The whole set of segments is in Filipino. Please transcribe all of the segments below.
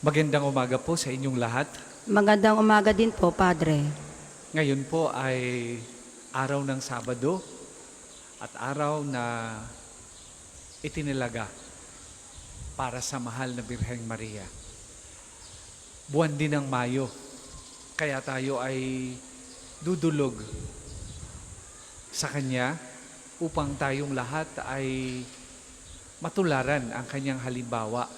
Magandang umaga po sa inyong lahat. Magandang umaga din po, Padre. Ngayon po ay araw ng Sabado at araw na itinilaga para sa mahal na Birheng Maria. Buwan din ng Mayo, kaya tayo ay dudulog sa Kanya upang tayong lahat ay matularan ang Kanyang halimbawa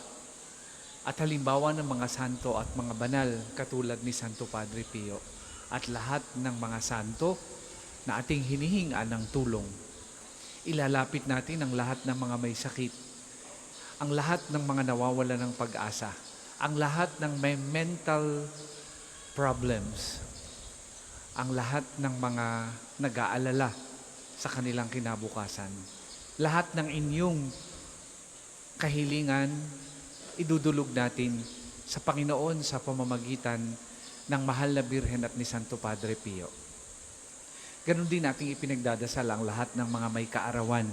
at halimbawa ng mga santo at mga banal katulad ni Santo Padre Pio at lahat ng mga santo na ating hinihingan ng tulong. Ilalapit natin ang lahat ng mga may sakit, ang lahat ng mga nawawala ng pag-asa, ang lahat ng may mental problems, ang lahat ng mga nag-aalala sa kanilang kinabukasan. Lahat ng inyong kahilingan idudulog natin sa Panginoon sa pamamagitan ng mahal na Birhen at ni Santo Padre Pio. Ganon din nating ipinagdadasal ang lahat ng mga may kaarawan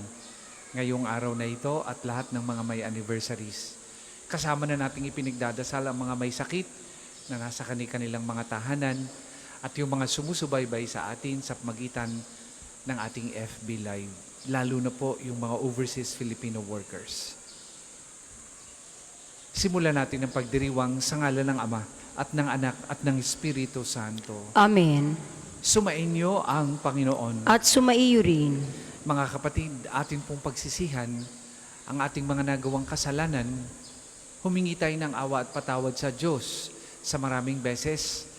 ngayong araw na ito at lahat ng mga may anniversaries. Kasama na nating ipinagdadasal ang mga may sakit na nasa kanilang mga tahanan at yung mga sumusubaybay sa atin sa magitan ng ating FB Live, lalo na po yung mga overseas Filipino workers. Simulan natin ang pagdiriwang sa ngalan ng Ama at ng Anak at ng Espiritu Santo. Amen. Sumainyo ang Panginoon. At sumaiyo rin. Mga kapatid, atin pong pagsisihan ang ating mga nagawang kasalanan. Humingi tayo ng awa at patawad sa Diyos sa maraming beses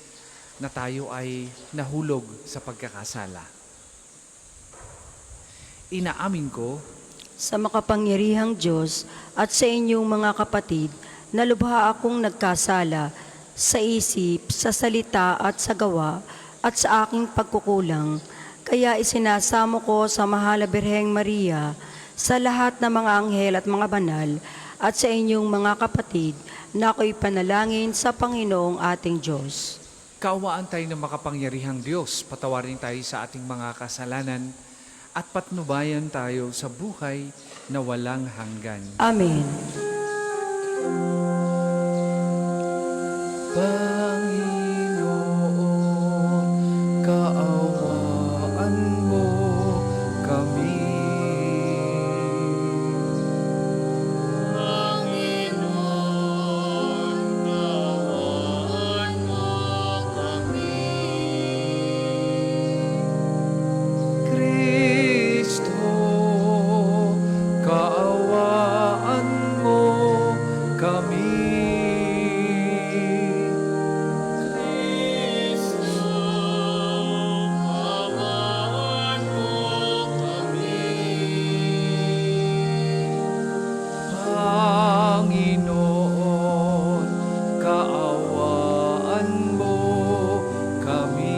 na tayo ay nahulog sa pagkakasala. Inaamin ko Sa makapangyarihang Diyos at sa inyong mga kapatid, na lubha akong nagkasala sa isip, sa salita at sa gawa at sa aking pagkukulang. Kaya isinasamo ko sa mahal na Birheng Maria, sa lahat ng mga anghel at mga banal, at sa inyong mga kapatid, na ako'y panalangin sa Panginoong ating Diyos. kaawaan tayo ng makapangyarihang Diyos, patawarin tayo sa ating mga kasalanan at patnubayan tayo sa buhay na walang hanggan. Amen. Panginoon, kaawaan mo kami. Kristo, kaawaan mo kami. Panginoon, kaawaan mo kami.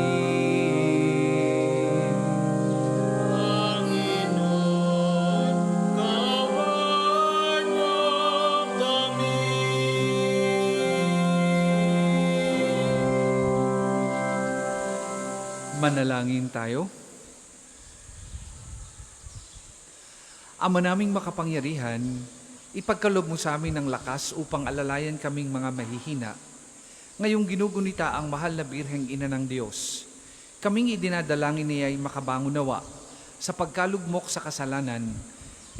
Manalangin tayo. Ama naming makapangyarihan, ipagkaloob mo sa amin ng lakas upang alalayan kaming mga mahihina. Ngayong ginugunita ang mahal na Birheng Ina ng Diyos, kaming idinadalangin niya ay makabangon nawa sa pagkalugmok sa kasalanan.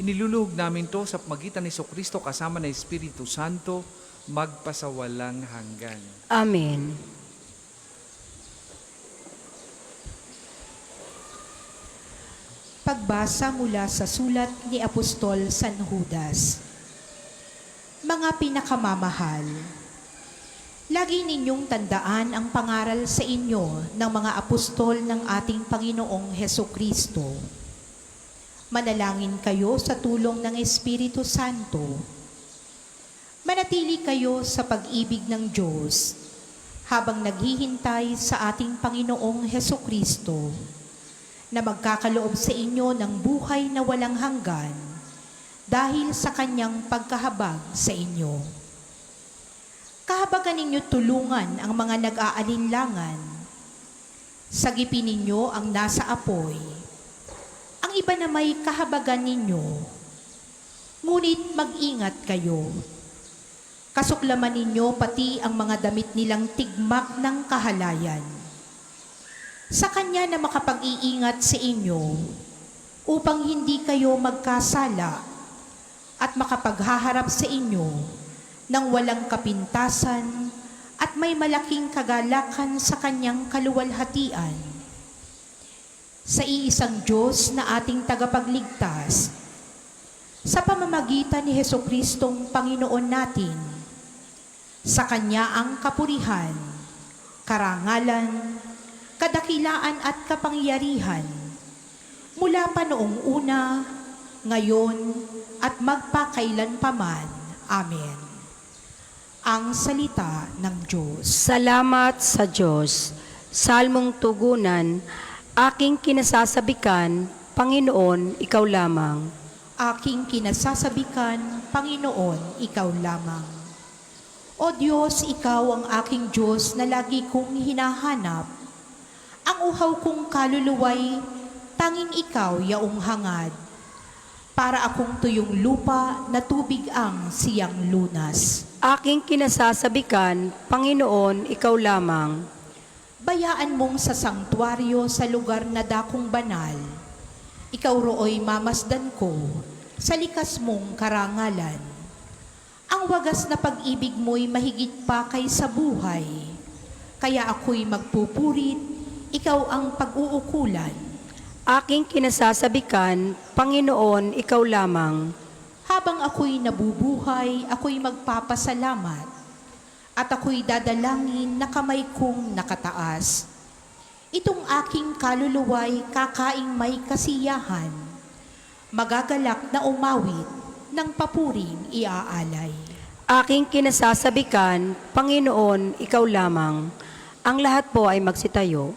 Iniluluhog namin to sa magitan ni Jesucristo kasama ng Espiritu Santo, magpasawalang hanggan. Amen. Pagbasa mula sa sulat ni Apostol San Judas. Mga pinakamamahal, lagi ninyong tandaan ang pangaral sa inyo ng mga apostol ng ating Panginoong Hesukristo. Manalangin kayo sa tulong ng Espiritu Santo. Manatili kayo sa pag-ibig ng Diyos habang naghihintay sa ating Panginoong Hesukristo na magkakaloob sa inyo ng buhay na walang hanggan dahil sa kanyang pagkahabag sa inyo. Kahabagan ninyo tulungan ang mga nag-aalinlangan. Sagipin ninyo ang nasa apoy. Ang iba na may kahabagan ninyo. Ngunit mag-ingat kayo. Kasuklaman ninyo pati ang mga damit nilang tigmak ng kahalayan. Sa Kanya na makapag-iingat sa inyo, upang hindi kayo magkasala at makapaghaharap sa inyo ng walang kapintasan at may malaking kagalakan sa Kanyang kaluwalhatian. Sa iisang Diyos na ating tagapagligtas, sa pamamagitan ni Jesucristong Panginoon natin, sa Kanya ang kapurihan, karangalan, kadakilaan at kapangyarihan, mula pa noong una, ngayon, at magpakailanpaman. Amen. Ang salita ng Diyos. Salamat sa Diyos. Salmong tugunan, aking kinasasabikan, Panginoon, ikaw lamang. Aking kinasasabikan, Panginoon, ikaw lamang. O Diyos, ikaw ang aking Diyos na lagi kong hinahanap. Ang uhaw kong kaluluway, tanging ikaw yaong hangad. Para akong tuyong lupa na tubig ang siyang lunas. Aking kinasasabikan, Panginoon, ikaw lamang. Bayaan mong sa sangtuaryo sa lugar na dakong banal. Ikaw rooy mamasdan ko sa likas mong karangalan. Ang wagas na pag-ibig mo'y mahigit pa kaysa buhay. Kaya ako'y magpupurit, ikaw ang pag-uukulan. Aking kinasasabikan, Panginoon, ikaw lamang. Habang ako'y nabubuhay, ako'y magpapasalamat. At ako'y dadalangin na kamay kong nakataas. Itong aking kaluluway kakaing may kasiyahan. Magagalak na umawit ng papuring iaalay. Aking kinasasabikan, Panginoon, ikaw lamang. Ang lahat po ay magsitayo.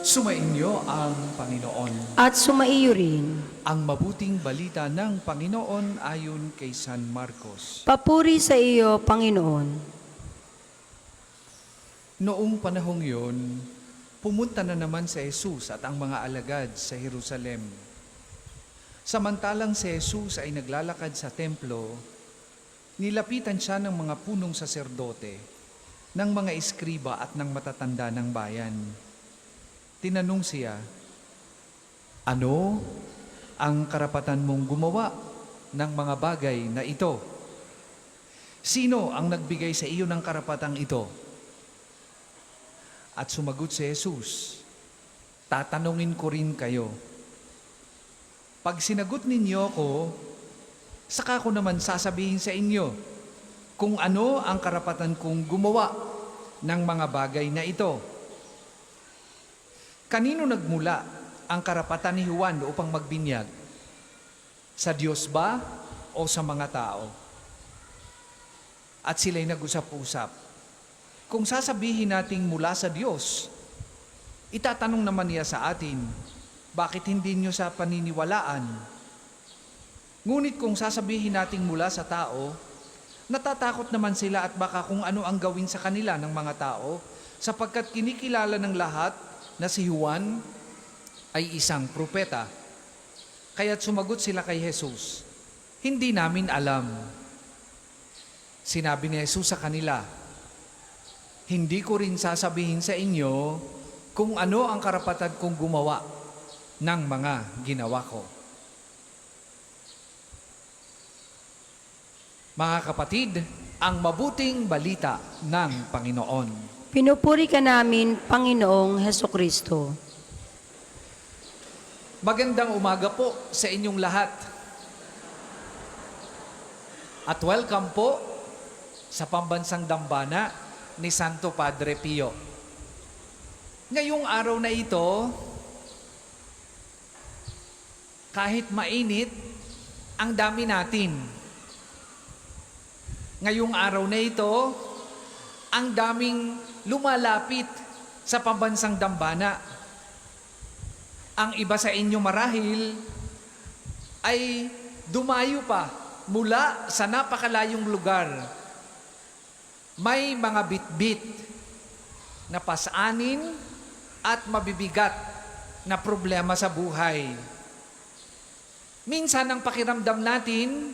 Sumainyo ang Panginoon. At sumaiyo rin. Ang mabuting balita ng Panginoon ayon kay San Marcos. Papuri sa iyo, Panginoon. Noong panahong yun, pumunta na naman si Jesus at ang mga alagad sa Jerusalem. Samantalang si Jesus ay naglalakad sa templo, nilapitan siya ng mga punong saserdote, ng mga eskriba at ng matatanda ng bayan. Tinanong siya, ano ang karapatan mong gumawa ng mga bagay na ito? Sino ang nagbigay sa iyo ng karapatang ito? At sumagot si Jesus, tatanungin ko rin kayo. Pag sinagot ninyo ko, saka ko naman sasabihin sa inyo kung ano ang karapatan kong gumawa ng mga bagay na ito. Kanino nagmula ang karapatan ni Juan upang magbinyag? Sa Diyos ba o sa mga tao? At sila'y nag-usap-usap. Kung sasabihin nating mula sa Diyos, itatanong naman niya sa atin, bakit hindi niyo sa paniniwalaan? Ngunit kung sasabihin nating mula sa tao, natatakot naman sila at baka kung ano ang gawin sa kanila ng mga tao, sapagkat kinikilala ng lahat na si Juan ay isang propeta. Kaya't sumagot sila kay Jesus, hindi namin alam. Sinabi ni Jesus sa kanila, hindi ko rin sasabihin sa inyo kung ano ang karapatan kong gumawa ng mga ginawa ko. Mga kapatid, ang mabuting balita ng Panginoon. Pinupuri ka namin, Panginoong Hesukristo. Magandang umaga po sa inyong lahat. At welcome po sa pambansang dambana ni Santo Padre Pio. Ngayong araw na ito, kahit mainit, ang dami natin. Ngayong araw na ito, ang daming lumalapit sa pambansang dambana. Ang iba sa inyo marahil ay dumayo pa mula sa napakalayong lugar. May mga bitbit na pasanin at mabibigat na problema sa buhay. Minsan ang pakiramdam natin,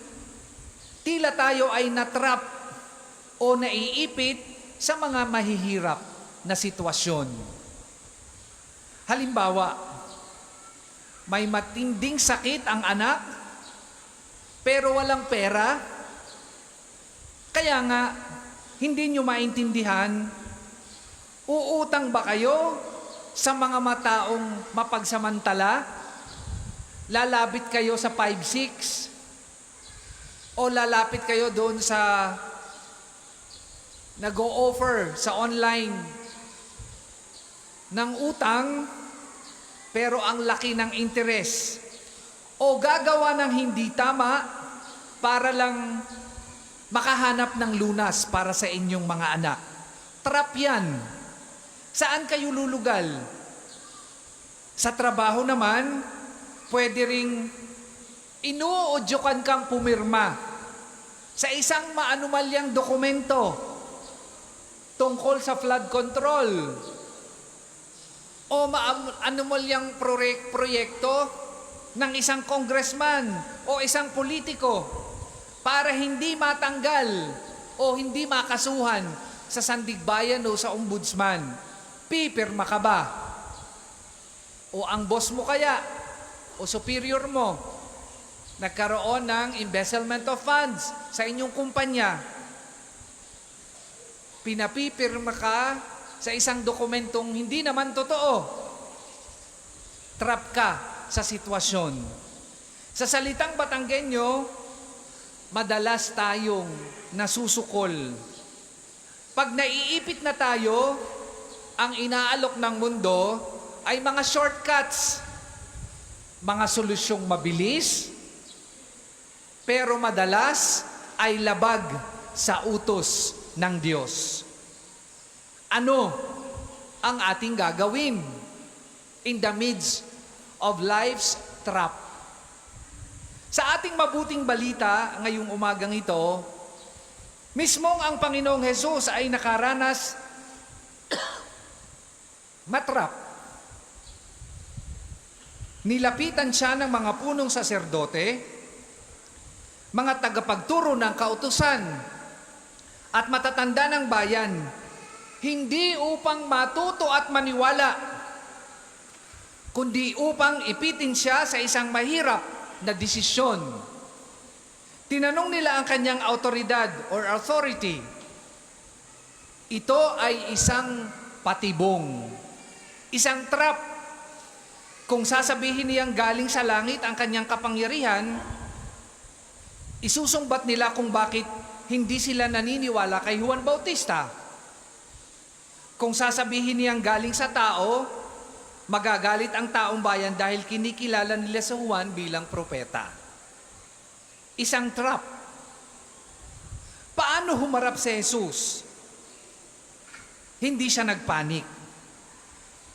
tila tayo ay natrap o naiipit sa mga mahihirap na sitwasyon. Halimbawa, may matinding sakit ang anak, pero walang pera. Kaya nga, hindi nyo maintindihan, uutang ba kayo sa mga mataong mapagsamantala? Lalapit kayo sa 5-6? O lalapit kayo doon sa nag-o-offer sa online ng utang, pero ang laki ng interes? O gagawa ng hindi tama para lang makahanap ng lunas para sa inyong mga anak? Trap yan. Saan kayo lulugal? Sa trabaho naman, pwede ring inuudyokan kang pumirma sa isang maanumalyang dokumento tungkol sa flood control o maanumalyang proyekto ng isang congressman o isang politiko para hindi matanggal o hindi makasuhan sa sandigbayan o sa ombudsman. Pipirma ka ba? O ang boss mo kaya o superior mo nagkaroon ng embezzlement of funds sa inyong kumpanya, pinapipirma ka sa isang dokumentong hindi naman totoo. Trap ka sa sitwasyon. Sa salitang Batanggenyo, madalas tayong nasusukol. Pag naiipit na tayo, ang inaalok ng mundo ay mga shortcuts, mga solusyong mabilis, pero madalas ay labag sa utos ng Diyos. Ano ang ating gagawin in the midst of life's trap? Sa ating mabuting balita ngayong umagang ito, mismong ang Panginoong Hesus ay nakaranas matrap. Nilapitan siya ng mga punong saserdote, mga tagapagturo ng kautusan, at matatanda ng bayan, hindi upang matuto at maniwala, kundi upang ipitin siya sa isang mahirap na desisyon. Tinanong nila ang kanyang autoridad or authority. Ito ay isang patibong, isang trap. Kung sasabihin niyang galing sa langit ang kanyang kapangyarihan, isusumbat nila kung bakit hindi sila naniniwala kay Juan Bautista. Kung sasabihin niyang galing sa tao, magagalit ang taong bayan dahil kinikilala nila sa Juan bilang propeta. Isang trap. Paano humarap si Jesus? Hindi siya nagpanik.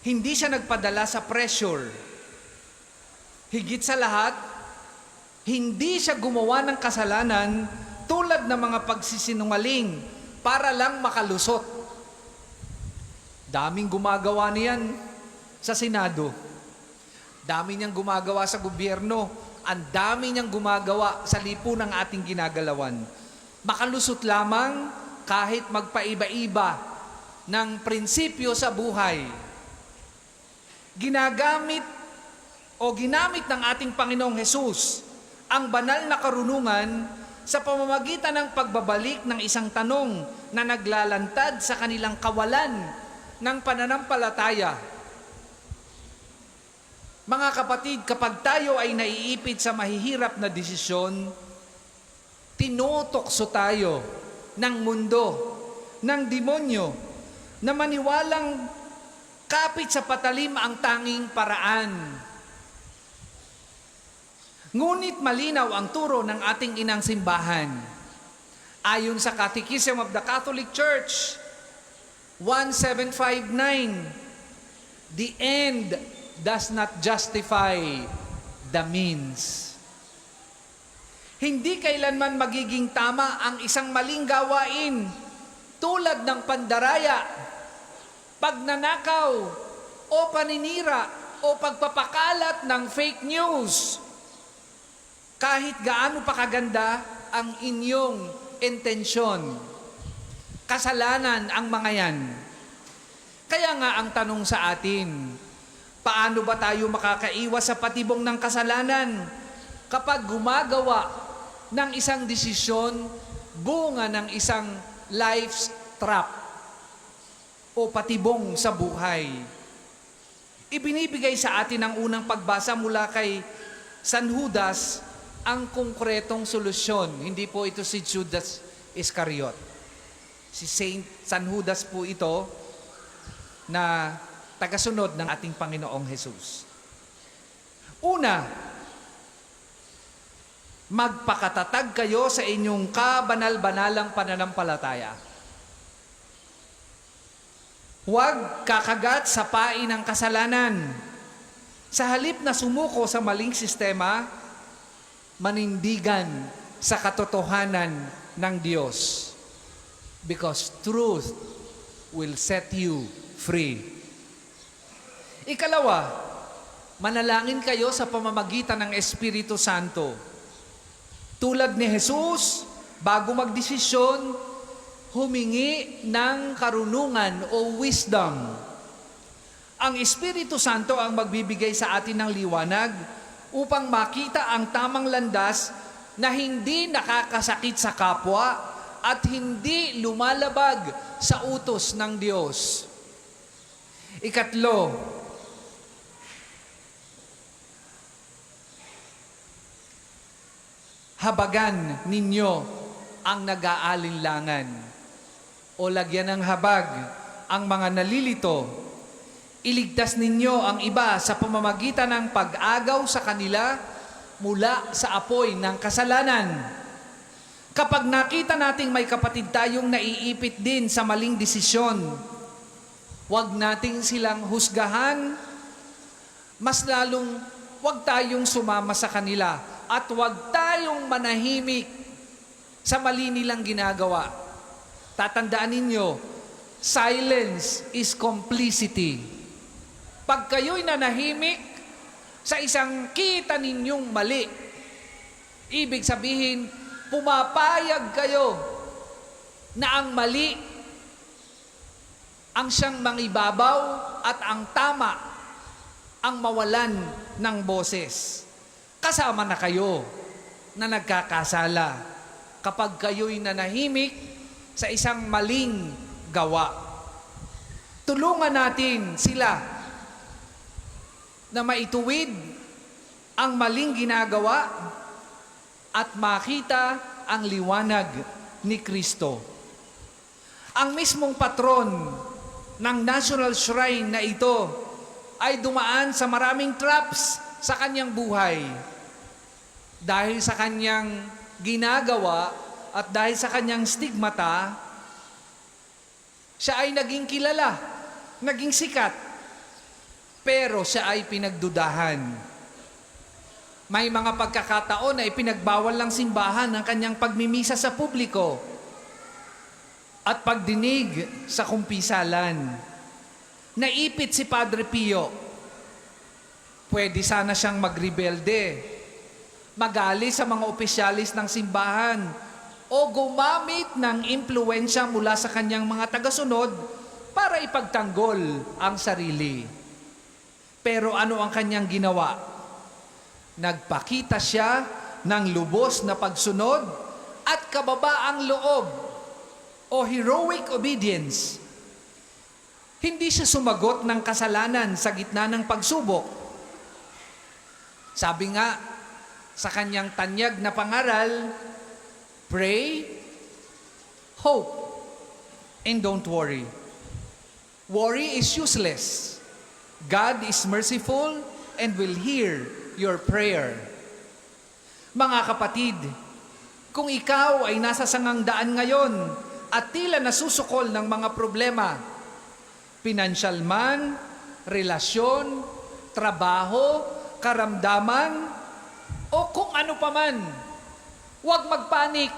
Hindi siya nagpadala sa pressure. Higit sa lahat, hindi siya gumawa ng kasalanan tulad ng mga pagsisinungaling para lang makalusot. Daming gumagawa niyan sa Senado. Dami niyang gumagawa sa gobyerno. Ang dami niyang gumagawa sa lipunang ating ginagalawan. Makalusot lamang kahit magpaiba-iba ng prinsipyo sa buhay. Ginamit ng ating Panginoong Hesus ang banal na karunungan sa pamamagitan ng pagbabalik ng isang tanong na naglalantad sa kanilang kawalan ng pananampalataya. Mga kapatid, kapag tayo ay naiipit sa mahihirap na desisyon, tinutokso tayo ng mundo, ng demonyo, na maniwalang kapit sa patalim ang tanging paraan. Ngunit malinaw ang turo ng ating inang simbahan. Ayon sa Catechism of the Catholic Church, 1759, the end does not justify the means. Hindi kailanman magiging tama ang isang maling gawain tulad ng pandaraya, pagnanakaw, o paninira, o pagpapakalat ng fake news. Kahit gaano pa kaganda ang inyong intensyon, kasalanan ang mga yan. Kaya nga ang tanong sa atin, paano ba tayo makakaiwas sa patibong ng kasalanan kapag gumagawa ng isang desisyon bunga ng isang life's trap o patibong sa buhay? Ibinibigay sa atin ang unang pagbasa mula kay San Judas ang konkretong solusyon. Hindi po ito si Judas Iscariot. Si San Judas po ito na tagasunod ng ating Panginoong Jesus. Una, magpakatatag kayo sa inyong kabanal-banalang pananampalataya. Huwag kakagat sa pain ng kasalanan. Sa halip na sumuko sa maling sistema, manindigan sa katotohanan ng Diyos. Because truth will set you free. Ikalawa, manalangin kayo sa pamamagitan ng Espiritu Santo. Tulad ni Jesus, bago magdesisyon, humingi ng karunungan o wisdom. Ang Espiritu Santo ang magbibigay sa atin ng liwanag upang makita ang tamang landas na hindi nakakasakit sa kapwa at hindi lumalabag sa utos ng Diyos. Ikatlo, habagan ninyo ang nag-aalinlangan o lagyan ng habag ang mga nalilito. Iligtas ninyo ang iba sa pamamagitan ng pag-agaw sa kanila mula sa apoy ng kasalanan. Kapag nakita nating may kapatid tayong naiipit din sa maling desisyon, huwag nating silang husgahan, mas lalong huwag tayong sumama sa kanila at huwag tayong manahimik sa mali nilang ginagawa. Tatandaan ninyo, silence is complicity. Pag kayo'y nanahimik sa isang kita ninyong mali, ibig sabihin, pumapayag kayo na ang mali ang siyang mangibabaw at ang tama ang mawalan ng boses. Kasama na kayo na nagkakasala kapag kayo'y nanahimik sa isang maling gawa. Tulungan natin sila na maituwid ang maling ginagawa at makita ang liwanag ni Kristo. Ang mismong patron ng National Shrine na ito ay dumaan sa maraming traps sa kanyang buhay. Dahil sa kanyang ginagawa at dahil sa kanyang stigmata, siya ay naging kilala, naging sikat, pero siya ay pinagdudahan. May mga pagkakataon na ipinagbawal ng simbahan ang kanyang pagmimisa sa publiko at pagdinig sa kumpisalan. Naipit si Padre Pio. Pwede sana siyang magrebelde, magali sa mga opisyalis ng simbahan, o gumamit ng impluensya mula sa kanyang mga tagasunod para ipagtanggol ang sarili. Pero ano ang kanyang ginawa? Nagpakita siya ng lubos na pagsunod at kababaang loob o heroic obedience. Hindi siya sumagot ng kasalanan sa gitna ng pagsubok. Sabi nga sa kanyang tanyag na pangaral, pray, hope, and don't worry. Worry is useless. God is merciful and will hear your prayer. Mga kapatid, kung ikaw ay nasa sangangdaan ngayon at tila nasusukol ng mga problema, pinansyal man, relasyon, trabaho, karamdaman, o kung ano paman, huwag magpanik,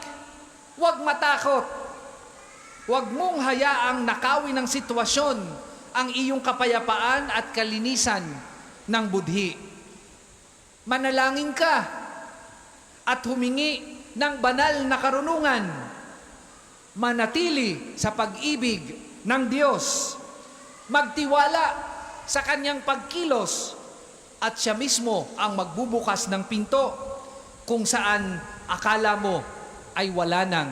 huwag matakot, huwag mong hayaang nakawin ng sitwasyon ang iyong kapayapaan at kalinisan ng budhi. Manalangin ka at humingi ng banal na karunungan. Manatili sa pag-ibig ng Diyos. Magtiwala sa kanyang pagkilos at siya mismo ang magbubukas ng pinto kung saan akala mo ay wala ng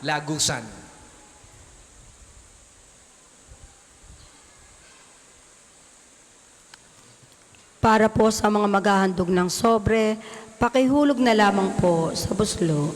lagusan. Para po sa mga maghahandog ng sobre, pakihulog na lamang po sa buslo.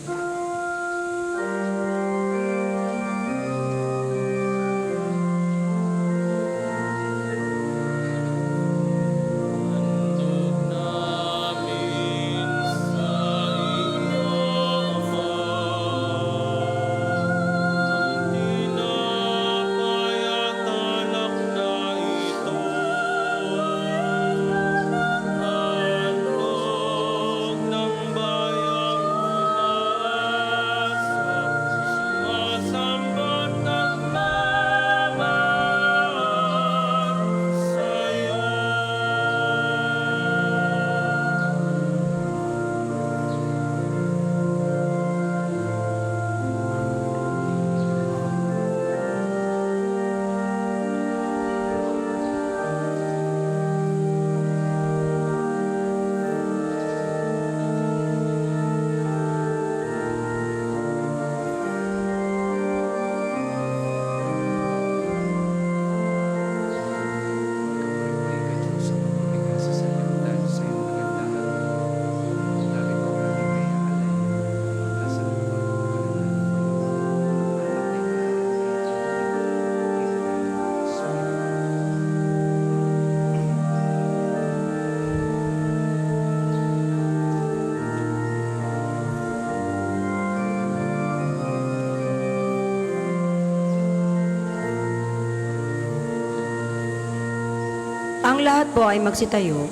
Ang lahat po ay magsitayo.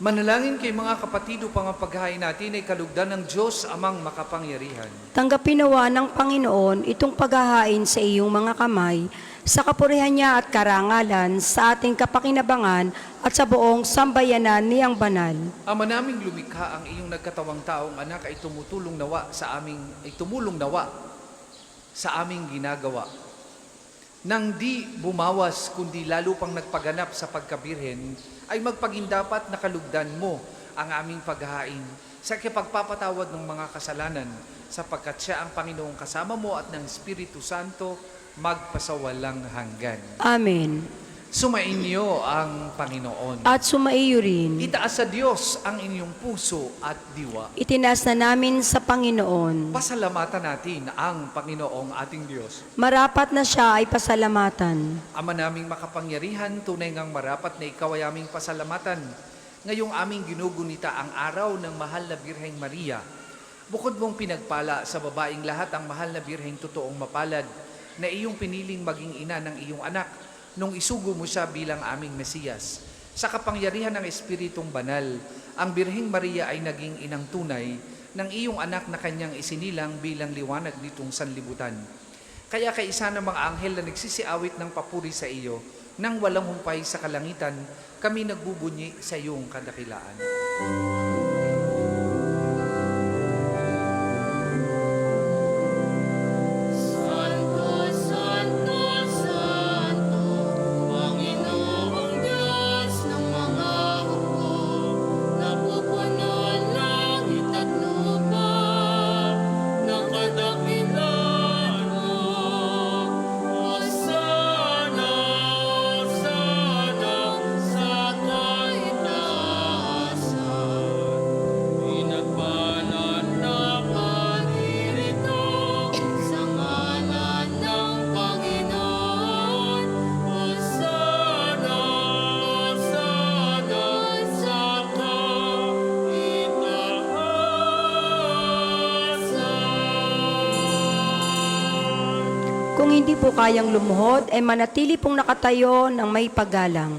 Manalangin kay mga kapatid upang ang paghahain natin ay kalugdan ng Diyos amang makapangyarihan. Tanggapin nawa ng Panginoon itong paghahain sa iyong mga kamay, sa kapurihan niya at karangalan, sa ating kapakinabangan at sa buong sambayanan niyang banal. Ama naming lumikha, ang iyong nagkatawang taong anak ay tumulong nawa sa aming ginagawa. Nang di bumawas kundi lalo pang nagpaganap sa pagkabirhen, ay magpagindapat na kalugdan mo ang aming paghahain sa kipagpapatawad ng mga kasalanan, sapagkat siya ang Panginoong kasama mo at ng Espiritu Santo magpasawalang hanggan. Amen. Sumainyo ang Panginoon. At sumaiyo rin. Itaas sa Diyos ang inyong puso at diwa. Itinaas na namin sa Panginoon. Pasalamatan natin ang Panginoong ating Diyos. Marapat na siya ay pasalamatan. Ama naming makapangyarihan, tunay ngang marapat na ikaw ay aming pasalamatan. Ngayong aming ginugunita ang araw ng mahal na Birheng Maria. Bukod mong pinagpala sa babaeng lahat ang mahal na Birheng totoong mapalad, na iyong piniling maging ina ng iyong anak, nung isugo mo siya bilang aming Mesiyas. Sa kapangyarihan ng Espiritong Banal, ang Birheng Maria ay naging inang tunay ng iyong anak na kanyang isinilang bilang liwanag nitong sanlibutan. Kaya kaisa ng mga anghel na nagsisiawit ng papuri sa iyo, nang walang humpay sa kalangitan, kami nagbubunyi sa iyong kadakilaan. hindi po kayang lumuhod, ay manatili pong nakatayo ng may paggalang.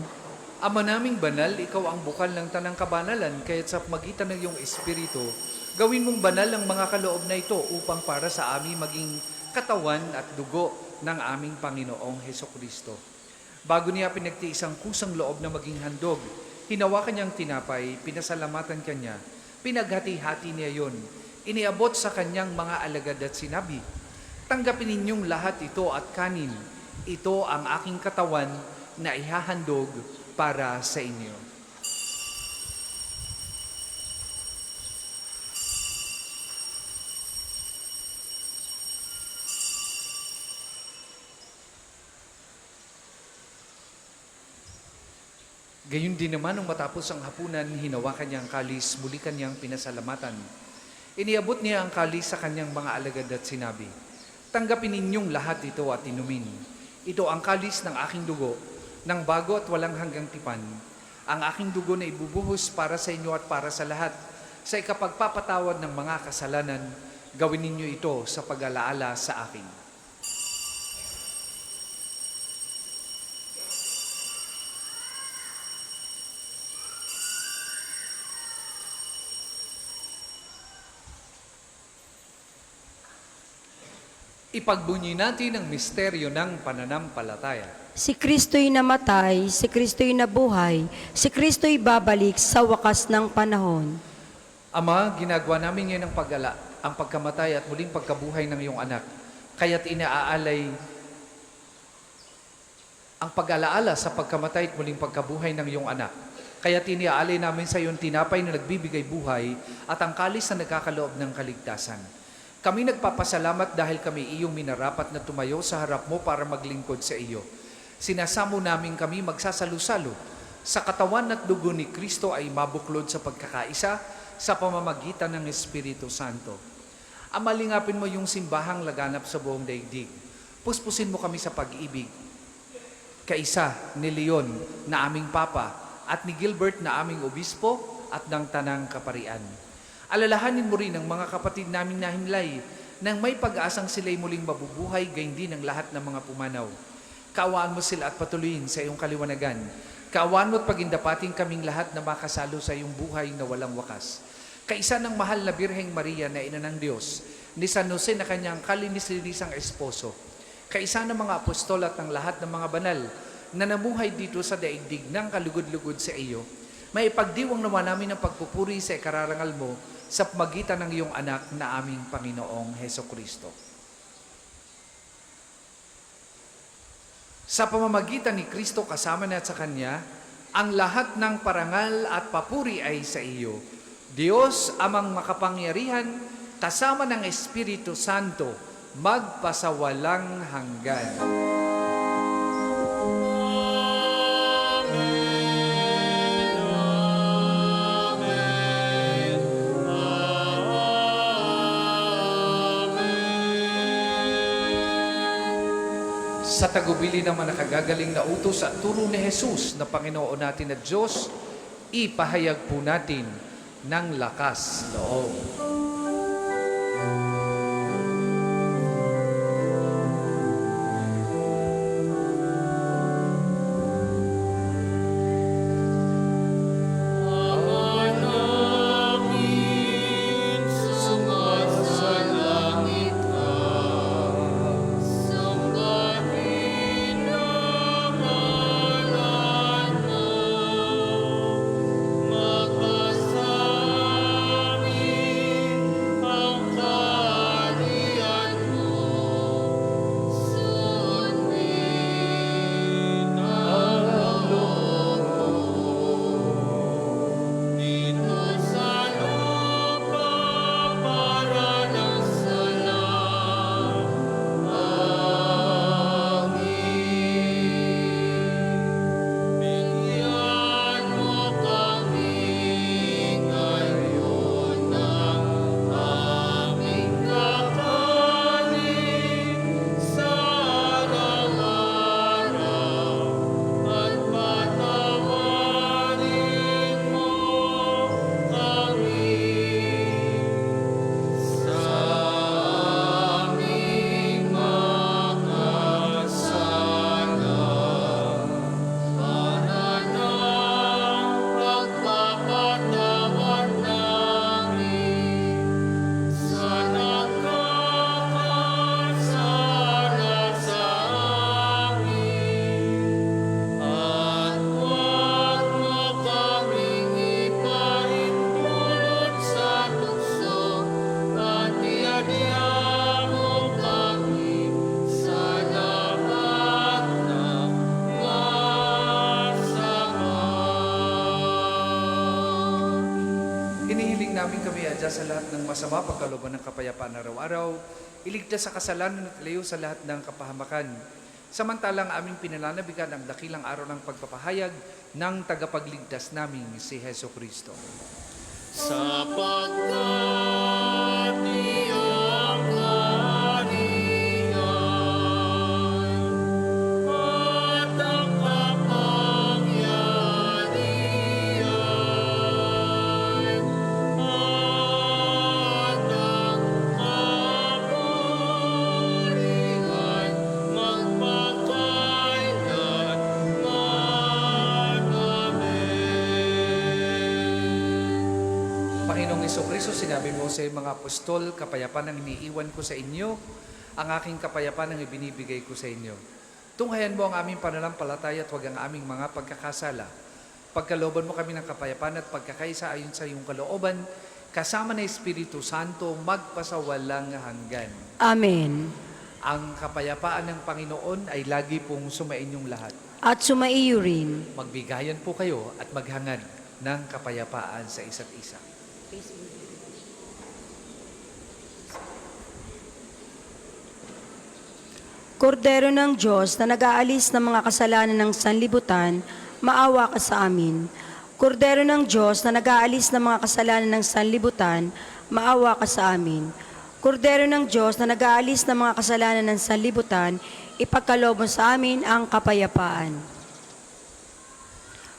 Ama naming banal, ikaw ang bukal ng tanang kabanalan, kaya't sa magitan ng iyong Espiritu, gawin mong banal ang mga kaloob na ito upang para sa amin maging katawan at dugo ng aming Panginoong Hesukristo. Bago niya pinagtiis ang kusang loob na maging handog, hinawakan niyang tinapay, pinasalamatan kanya, pinaghati-hati niya yon, iniabot sa kanyang mga alagad at sinabi, "Tanggapin ninyong lahat ito at kanin. Ito ang aking katawan na ihahandog para sa inyo." Gayun din naman nung matapos ang hapunan, hinawakan niya ang kalis, muli kanyang pinasalamatan. Iniabot niya ang kalis sa kanyang mga alagad at sinabi, "Tanggapin ninyong lahat ito at inumin. Ito ang kalis ng aking dugo, ng bago at walang hanggang tipan. Ang aking dugo na ibubuhos para sa inyo at para sa lahat. Sa ikapagpapatawad ng mga kasalanan, gawin ninyo ito sa pag-alaala sa akin." Ipagbunyi natin ang misteryo ng pananampalataya. Si Kristo'y namatay, si Kristo'y nabuhay, si Kristo'y babalik sa wakas ng panahon. Ama, ginagawa namin ngayon ang pagkamatay at muling pagkabuhay ng iyong anak. Kaya't inaaalay ang pag-alaala sa pagkamatay at muling pagkabuhay ng iyong anak. Kaya't iniaalay namin sa iyong tinapay na nagbibigay buhay at ang kalis na nagkakaloob ng kaligtasan. Kami nagpapasalamat dahil kami iyong minarapat na tumayo sa harap mo para maglingkod sa iyo. Sinasamo namin kami magsasalo-salo sa katawan at dugo ni Kristo ay mabuklod sa pagkakaisa sa pamamagitan ng Espiritu Santo. Amalingapin mo yung simbahang laganap sa buong daigdig. Puspusin mo kami sa pag-ibig. Kaisa ni Leon na aming Papa at ni Gilbert na aming Obispo at ng Tanang Kaparian. Alalahanin mo rin ang mga kapatid naming nahimlay nang may pag-asang sila'y muling mabubuhay, gayon din ang lahat ng mga pumanaw. Kaawaan mo sila at patuloyin sa iyong kaliwanagan. Kaawaan mo at pagindapating kaming lahat na makasalo sa iyong buhay na walang wakas. Kaisa ng mahal na Birheng Maria na ina ng Diyos, ni San Jose na kanyang kalinis-linisang esposo. Kaisa ng mga apostol at ng lahat ng mga banal na namuhay dito sa daigdig ng kalugod-lugod sa iyo. May ipagdiwang naman namin ang pagpupuri sa ikararangal mo sa magitan ng iyong anak na aming Panginoong Hesukristo. Sa pamamagitan ni Kristo kasama na at sa Kanya, ang lahat ng parangal at papuri ay sa iyo. Diyos amang makapangyarihan, kasama ng Espiritu Santo, magpasawalang hanggan. Sa tagubili naman nakagagaling na utos at turo ni Jesus na Panginoon natin at Diyos, ipahayag po natin ng lakas loob. namin kami adya sa lahat ng masama, pagkalooban ng kapayapaan araw-araw, iligtas sa kasalanan at ilayo sa lahat ng kapahamakan. Samantalang aming pinalanabigan ang dakilang araw ng pagpapahayag ng tagapagligtas naming si Heso Kristo. Sapagkat iyong kaharian at ang kapangyarihan at ang kapurihan magpakailanman. Amen. Panginoong Jesucristo, sinabi mo sa mga apostol, kapayapaan ang iniiwan ko sa inyo, ang aking kapayapaan ang ibinibigay ko sa inyo. Tunghayan mo ang aming pananampalataya at huwag ang aming mga pagkakasala. Pagkalooban mo kami ng kapayapaan at pagkakaisa ayon sa iyong kalooban, kasama ng Espiritu Santo, magpasawalang hanggan. Amen. Ang kapayapaan ng Panginoon ay lagi pong sumainyong lahat. At sumaiyo rin. Magbigayan po kayo at maghangad ng kapayapaan sa isa't isa. Kordero ng Diyos na nag-aalis ng mga kasalanan ng sanlibutan, maawa ka sa amin. Kordero ng Diyos na nag-aalis ng mga kasalanan ng sanlibutan, maawa ka sa amin. Kordero ng Diyos na nag-aalis ng mga kasalanan ng sanlibutan, ipagkaloob mo sa amin ang kapayapaan.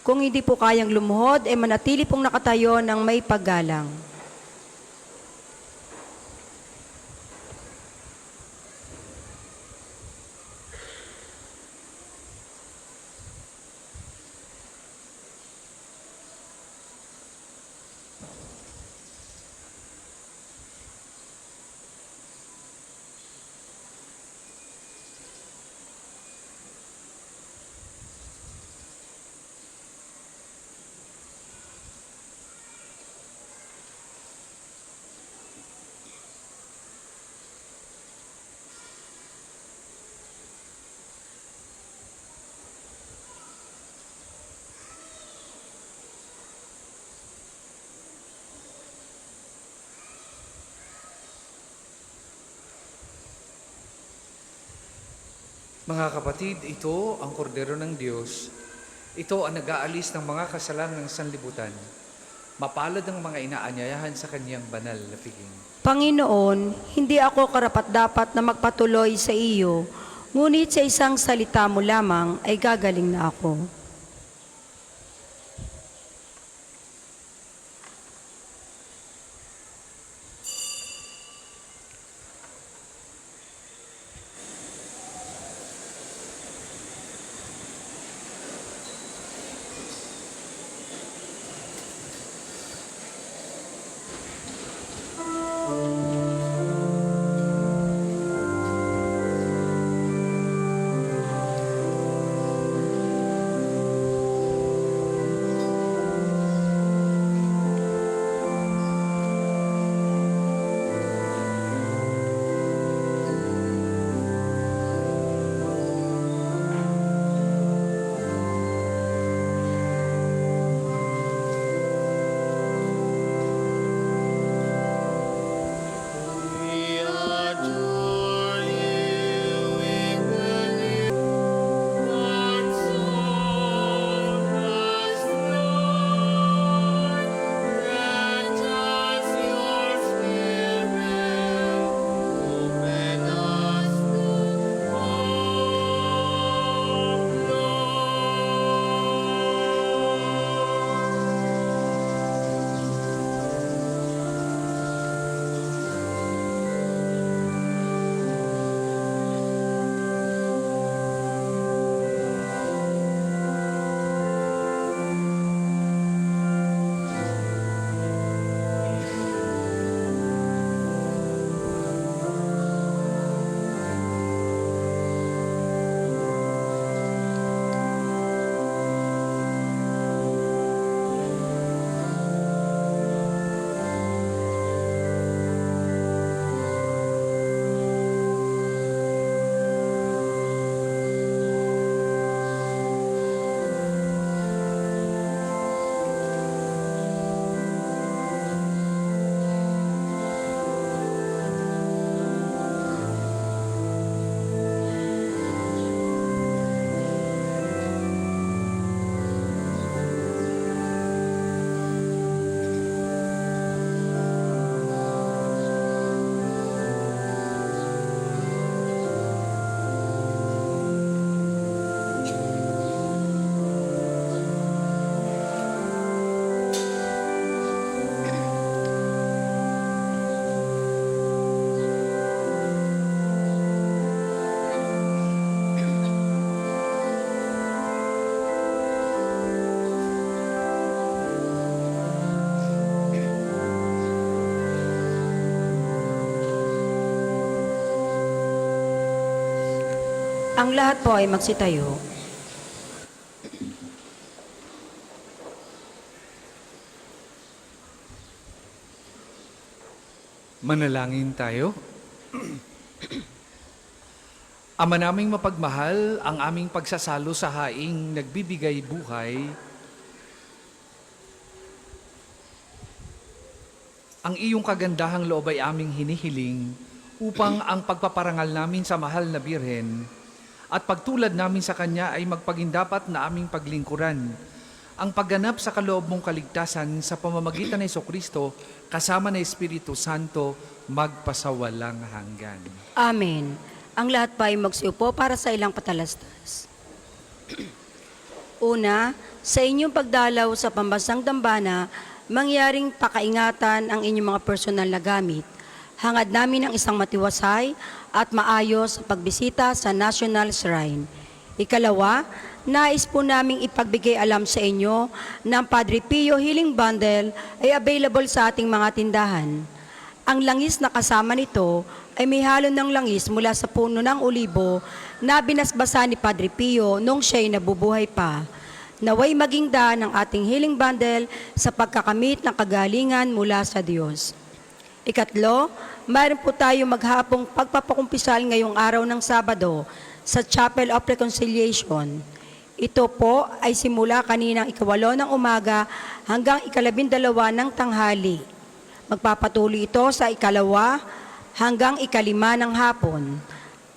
Kung hindi po kayang lumuhod, manatili pong nakatayo ng may paggalang. Mga kapatid, ito ang kordero ng Diyos. Ito ang nag-aalis ng mga kasalanan ng sanlibutan. Mapalad ang mga inaanyayahan sa kanyang banal na piging. Panginoon, hindi ako karapat-dapat na magpatuloy sa iyo, ngunit sa isang salita mo lamang ay gagaling na ako. Ang lahat po ay magsitayo. Manalangin tayo. Ama naming mapagmahal, ang aming pagsasalo sa haing nagbibigay buhay, ang iyong kagandahang loob ay aming hinihiling upang ang pagpaparangal namin sa mahal na Birhen at pagtulad namin sa Kanya ay magpagindapat na aming paglingkuran ang pagganap sa kaloob mong kaligtasan sa pamamagitan ng Jesucristo kasama ng Espiritu Santo magpasawalang hanggan. Amen. Ang lahat pa ay magsiupo para sa ilang patalastas. Una, sa inyong pagdalaw sa pambansang dambana, mangyaring pakaingatan ang inyong mga personal na gamit. Hangad namin ang isang matiwasay at maayos sa pagbisita sa National Shrine. Ikalawa, nais po naming ipagbigay alam sa inyo na ang Padre Pio Healing Bundle ay available sa ating mga tindahan. Ang langis na kasama nito ay may halo ng langis mula sa puno ng olibo na binasbasa ni Padre Pio nung siya'y nabubuhay pa. Naway maging daan ng ating healing bundle sa pagkakamit ng kagalingan mula sa Diyos. Ikatlo, mayroon po tayo maghapong pagpapakumpisal ngayong araw ng Sabado sa Chapel of Reconciliation. Ito po ay simula kaninang 8 ng umaga hanggang 12 ng tanghali. Magpapatuloy ito sa 2 hanggang 5 ng hapon.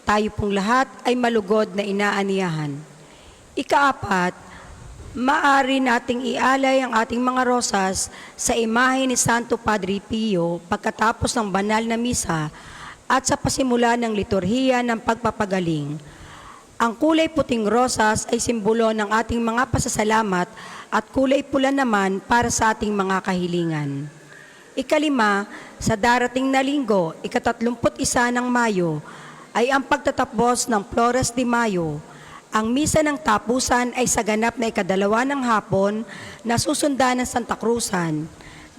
Tayo pong lahat ay malugod na inaaniyahan. Ikaapat, maaari nating ialay ang ating mga rosas sa imahe ni Santo Padre Pio pagkatapos ng banal na misa at sa pasimula ng liturhiya ng pagpapagaling. Ang kulay puting rosas ay simbolo ng ating mga pasasalamat at kulay pula naman para sa ating mga kahilingan. Ikalima, sa darating na linggo, 31 ng Mayo, ay ang pagtatapos ng Flores de Mayo. Ang misa ng tapusan ay sa ganap na 2 ng hapon na susundan ng Santa Cruzan.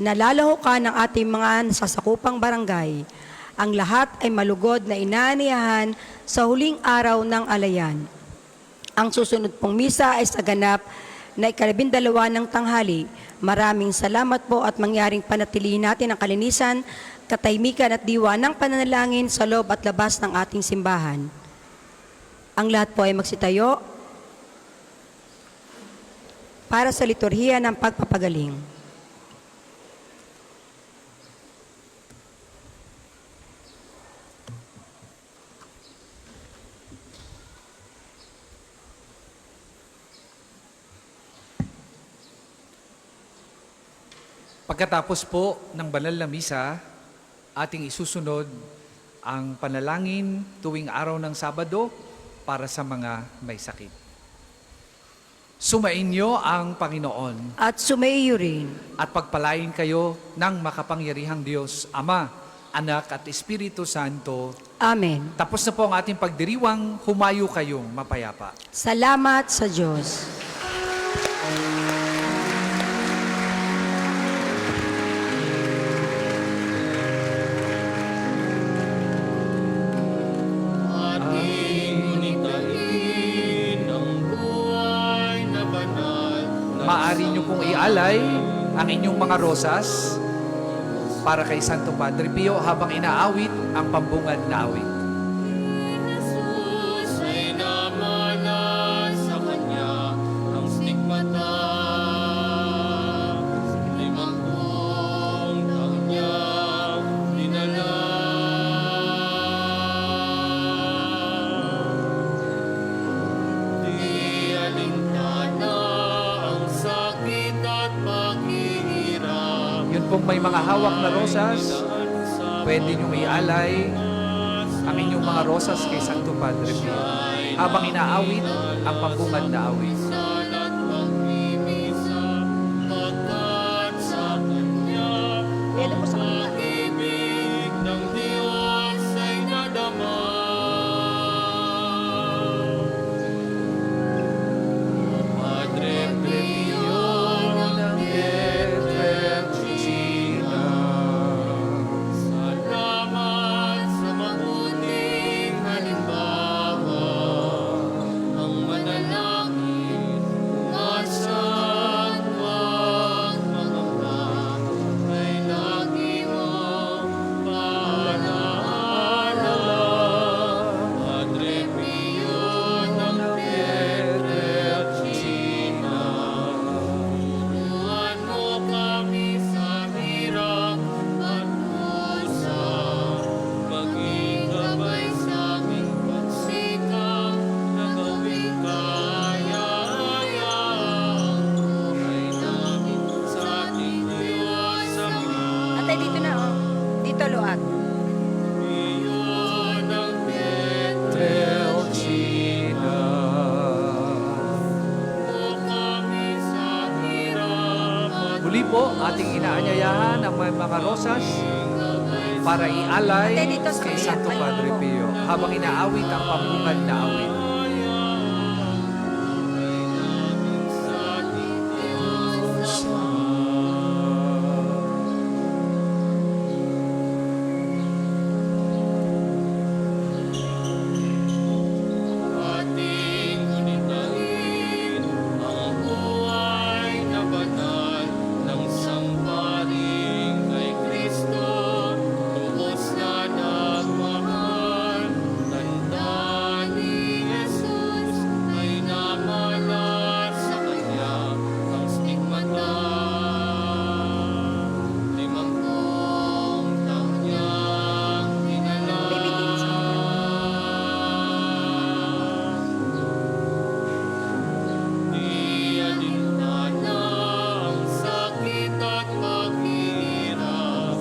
Nalalahukan ng ating mga nasasakupang barangay. Ang lahat ay malugod na inaaniyahan sa huling araw ng alayan. Ang susunod pong misa ay sa ganap na 12 ng tanghali. Maraming salamat po at mangyaring panatilihin natin ang kalinisan, katahimikan at diwa ng pananalangin sa loob at labas ng ating simbahan. Ang lahat po ay magsitayo para sa liturhiya ng pagpapagaling. Pagkatapos po ng banal na misa, ating isusunod ang panalangin tuwing araw ng Sabado para sa mga may sakit. Sumainyo ang Panginoon At sumaiyo rin. at pagpalain kayo ng makapangyarihang Diyos, Ama, Anak at Espiritu Santo. Amen. Tapos na po ang ating pagdiriwang, humayo kayong mapayapa. Salamat sa Diyos. Ating unitain ang buhay na banal. Maaari nyo pong ialay ang inyong mga rosas para kay Santo Padre Pio habang inaawit ang pambungad na awit. Jesus ay namana sa kanya ang stigmata. 50 taon niya dinala. Di alintana ang sakit at paghihirap. Yun pong may mga hawak na rosas, pwede nyo ialay ang inyong mga rosas kay Santo Padre Pio habang inaawit ang pambungad na awit. Salat pagmimisa, pagkat sa kanya ang pag-ibig ng Diyos ay nadama. O Padre Pio ng Pietrelcina, salamat sa mabuting halimbawa. Muli po, ating inaanyayahan ang mga rosas para ialay Ate, dito sa kay kabila, Santo balik Padre mo. Pio habang inaawit ang pambungad na awit. Ating unitahin ang buhay na banal ng sangparing kay Kristo, lubos na nagmahal. Tanda ni Jesus ay namalas sa kanya ang stigmata. 50 taon niyang dinala. Di alintana ang sakit at paghihirap,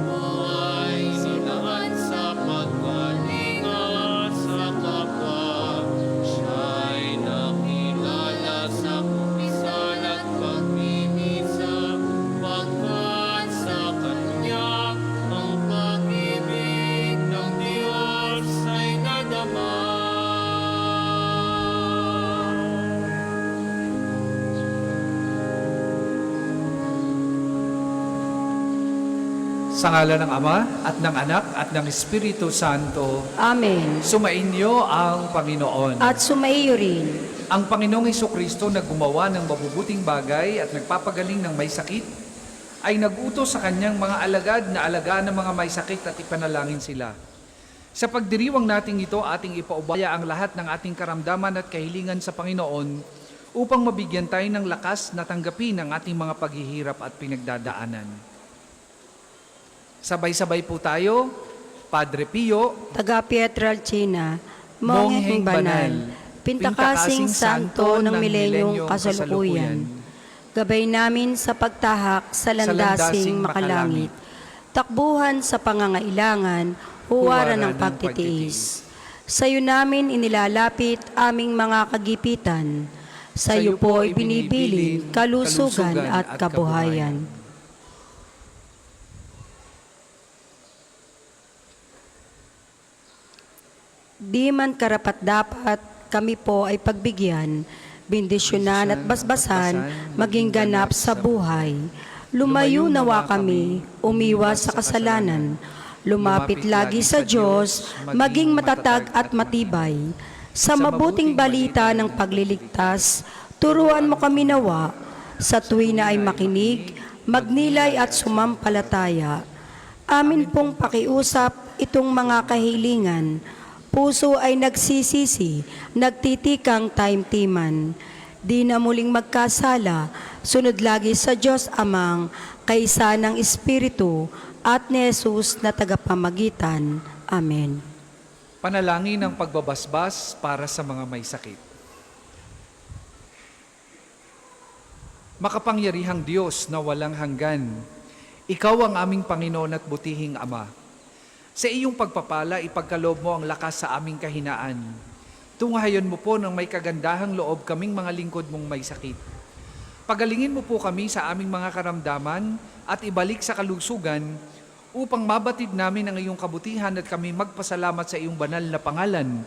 buhay sinaan sa pagkalinga sa kapwa. Siya'y nakilala sa kumpisal at pagmimisa, pagkat sa kanya ang pag-ibig ng Diyos ay nadama. Sa ngalan ng Ama at ng Anak at ng Espiritu Santo, Amen. sumainyo ang Panginoon. At sumaiyo rin. Ang Panginoong Hesukristo na gumawa ng mabubuting bagay at nagpapagaling ng may sakit, ay nag-utos sa kanyang mga alagad na alagaan ng mga may sakit at ipanalangin sila. Sa pagdiriwang nating ito, ating ipaubaya ang lahat ng ating karamdaman at kahilingan sa Panginoon upang mabigyan tayo ng lakas na tanggapin ang ating mga paghihirap at pinagdadaanan. Sabay-sabay po tayo, Padre Pio, Taga Pietrelcina, Mongheng Banal, Pintakasing Santo ng Milenyong Kasalukuyan. Gabay namin sa pagtahak sa landasing makalangit, takbuhan sa pangangailangan, huwaran ng pagtitiis. Sa iyo namin inilalapit aming mga kagipitan. Sa iyo po ay binibilin kalusugan at kabuhayan. Di man karapat-dapat kami po ay pagbigyan, bendisyonan at basbasan, maging ganap sa buhay. Lumayo nawa kami, umiwas sa kasalanan, lumapit lagi sa Diyos, maging matatag at matibay. Sa mabuting balita ng pagliligtas, turuan mo kami nawa, sa tuwi na ay makinig, magnilay at sumampalataya. Amin pong pakiusap itong mga kahilingan, puso ay nagsisisi, nagtitikang taimtiman. Di na muling magkasala, sunod lagi sa Diyos Amang, kaysa ng Espiritu, at ni Jesus na tagapamagitan. Amen. panalangin ng pagbabasbas para sa mga may sakit. Makapangyarihang Diyos na walang hanggan, Ikaw ang aming Panginoon at butihing Ama. Sa iyong pagpapala, ipagkaloob mo ang lakas sa aming kahinaan. Tunghayon mo po ng may kagandahang loob kaming mga lingkod mong may sakit. Pagalingin mo po kami sa aming mga karamdaman at ibalik sa kalusugan upang mabatid namin ang iyong kabutihan at kami magpasalamat sa iyong banal na pangalan.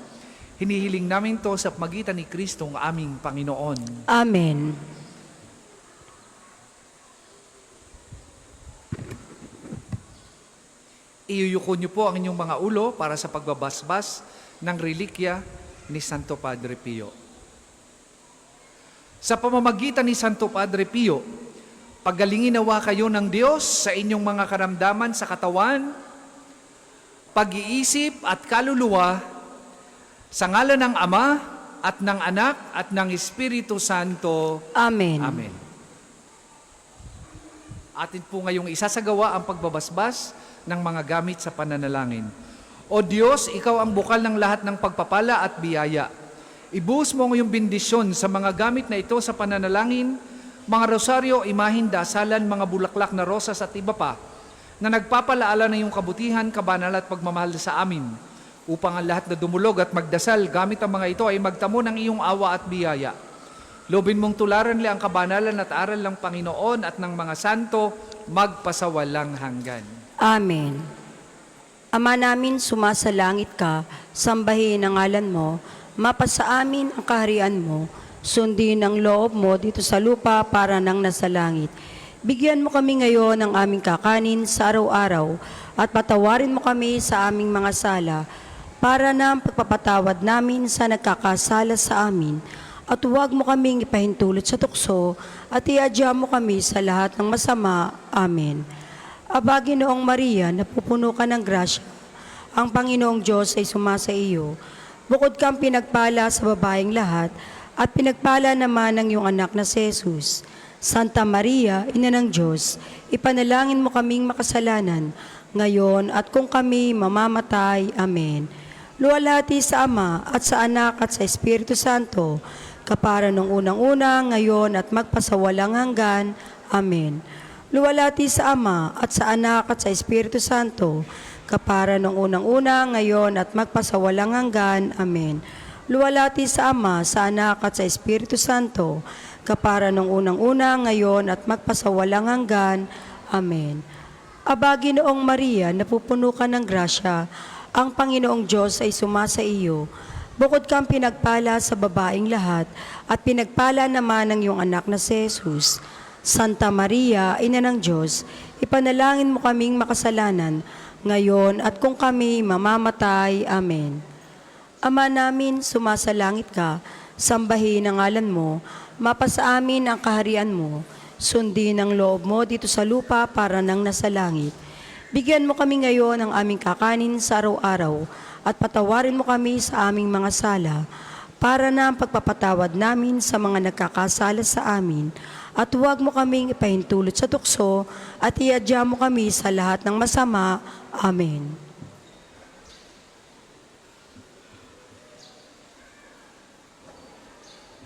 Hinihiling namin to sa pagitan ni Kristong aming Panginoon. Amen. Iyuyuko niyo po ang inyong mga ulo para sa pagbabasbas ng relikya ni Santo Padre Pio. Sa pamamagitan ni Santo Padre Pio, pagalingin nawa kayo ng Diyos sa inyong mga karamdaman sa katawan, pag-iisip at kaluluwa, sa ngalan ng Ama at ng Anak at ng Espiritu Santo. Amen. Amen. Atin po ngayong isasagawa ang pagbabasbas ng mga gamit sa pananalangin. O Diyos, Ikaw ang bukal ng lahat ng pagpapala at biyaya. Ibuhos mo ngayong bendisyon sa mga gamit na ito sa pananalangin, mga rosaryo, imahin, dasalan, mga bulaklak na rosas at iba pa, na nagpapalaala ng iyong kabutihan, kabanal at pagmamahal sa amin, upang ang lahat na dumulog at magdasal gamit ang mga ito ay magtamo ng iyong awa at biyaya. Lobin mong tularan li ang kabanalan at aral ng Panginoon at ng mga santo, magpasawalang hanggan. Amen. Ama namin, sumasalangit ka, sambahin ang ngalan mo, mapasa amin ang kaharian mo, sundin ang loob mo dito sa lupa para nang nasa langit. Bigyan mo kami ngayon ng aming kakanin sa araw-araw at patawarin mo kami sa aming mga sala para na ang pagpapatawad namin sa nagkakasala sa amin. At huwag mo kaming ipahintulot sa tukso at iadya mo kami sa lahat ng masama. Amen. Aba, Ginoong Maria, napupuno ka ng grasya. Ang Panginoong Diyos ay sumasa iyo. Bukod kang pinagpala sa babaeng lahat, at pinagpala naman ng iyong anak na si Jesus. Santa Maria, Ina ng Diyos, ipanalangin mo kaming makasalanan, ngayon at kung kami mamamatay. Amen. Luwalhati sa Ama at sa Anak at sa Espiritu Santo, kapara nung unang-una, ngayon at magpasawalang hanggan. Amen. Luwalhati sa Ama at sa Anak at sa Espiritu Santo, kapara nung unang-una, ngayon at magpasawalang hanggan. Amen. Luwalhati sa Ama, sa Anak at sa Espiritu Santo, kapara nung unang-una, ngayon at magpasawalang hanggan. Amen. Aba, Ginoong Maria, napupuno ka ng grasya, ang Panginoong Diyos ay sumasa iyo. Bukod kang pinagpala sa babaeng lahat, at pinagpala naman ng iyong anak na si Jesus. Santa Maria, Ina ng Diyos, ipanalangin mo kaming makasalanan, ngayon at kung kami mamamatay. Amen. Ama namin, sumasalangit ka, sambahin ang ngalan mo, mapasa amin ang kaharian mo, sundin ang loob mo dito sa lupa para nang nasa langit. Bigyan mo kami ngayon ng aming kakanin sa araw-araw, at patawarin mo kami sa aming mga sala, para na ang pagpapatawad namin sa mga nagkakasala sa amin, at huwag mo kaming ipahintulot sa tukso, at iadya mo kami sa lahat ng masama. Amen.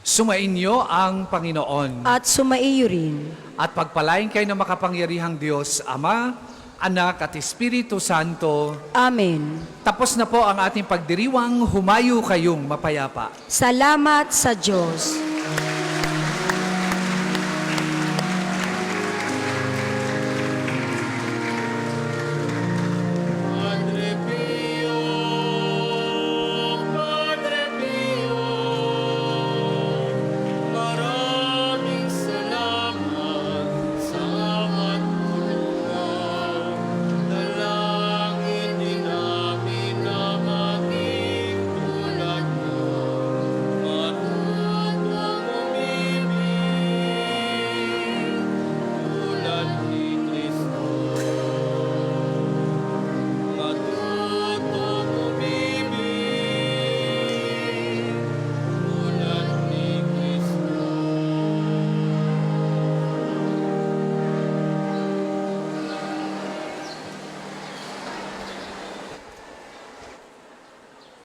Sumainyo ang Panginoon. At sumaiyo rin. At pagpalain kayo ng makapangyarihang Diyos, Ama, Anak at Espiritu Santo. Amen. Tapos na po ang ating pagdiriwang, humayo kayong mapayapa. Salamat sa Diyos.